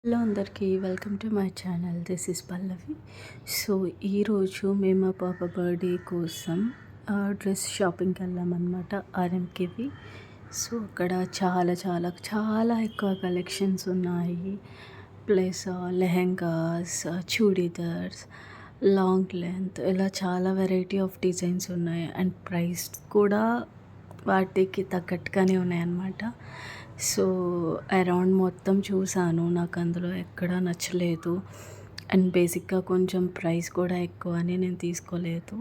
Hello అందరికీ welcome to my channel. This is Pallavi. So ఈరోజు మేము మా పాప బర్త్డే కోసం డ్రెస్ షాపింగ్కి వెళ్ళామన్నమాట ఆర్ఎంకేవి. సో అక్కడ చాలా చాలా చాలా ఎక్కువ కలెక్షన్స్ ఉన్నాయి. Plus lehengas, churidars, long length ఇలా చాలా వెరైటీ ఆఫ్ డిజైన్స్ ఉన్నాయి. అండ్ ప్రైస్ కూడా వాటికి తగ్గట్టుగానే ఉన్నాయన్నమాట. సో అరౌండ్ మొత్తం చూసాను. నాకు అందులో ఎక్కడా నచ్చలేదు. అండ్ బేసిక్గా కొంచెం ప్రైస్ కూడా ఎక్కువ అని నేను తీసుకోలేదు.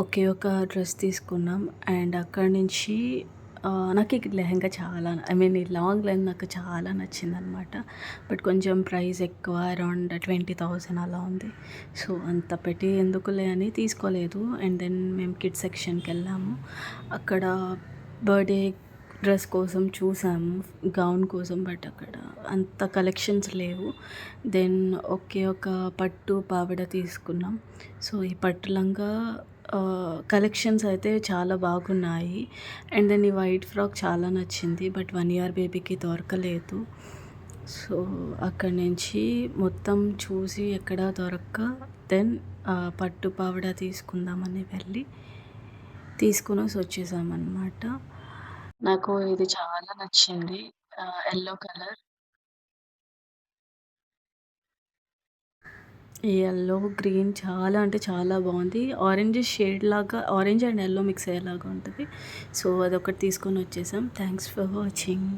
ఒకే ఒక డ్రెస్ తీసుకున్నాం. అండ్ అక్కడి నుంచి నాకు ఈ లెహంగా చాలా ఈ లాంగ్ లెంత్ నాకు చాలా నచ్చిందనమాట. బట్ కొంచెం ప్రైస్ ఎక్కువ, అరౌండ్ 20,000 అలా ఉంది. సో అంత పెట్టి ఎందుకులే అని తీసుకోలేదు. అండ్ దెన్ మేము కిడ్స్ సెక్షన్కి వెళ్ళాము. అక్కడ బర్త్డే డ్రెస్ కోసం చూసాము, గౌన్ కోసం. బట్ అక్కడ అంత కలెక్షన్స్ లేవు. దెన్ ఒకే ఒక పట్టు పావిడ తీసుకున్నాం. సో ఈ పట్టు లంగా కలెక్షన్స్ అయితే చాలా బాగున్నాయి. అండ్ దెన్ ఈ వైట్ ఫ్రాక్ చాలా నచ్చింది. బట్ 1 year బేబీకి దొరకలేదు. సో అక్కడి నుంచి మొత్తం చూసి ఎక్కడ దొరక్క దెన్ పట్టు పావిడ తీసుకుందామని వెళ్ళి తీసుకునేసి వచ్చేసామన్నమాట. నాకు ఇది చాలా నచ్చింది. Yellow colour. ఈ యెల్లో, గ్రీన్ చాలా అంటే చాలా బాగుంది. ఆరెంజ్ షేడ్ లాగా, ఆరెంజ్ అండ్ యెల్లో మిక్స్ అయ్యేలాగా ఉంటుంది. సో అదొకటి తీసుకొని వచ్చేసాం. Thanks for watching.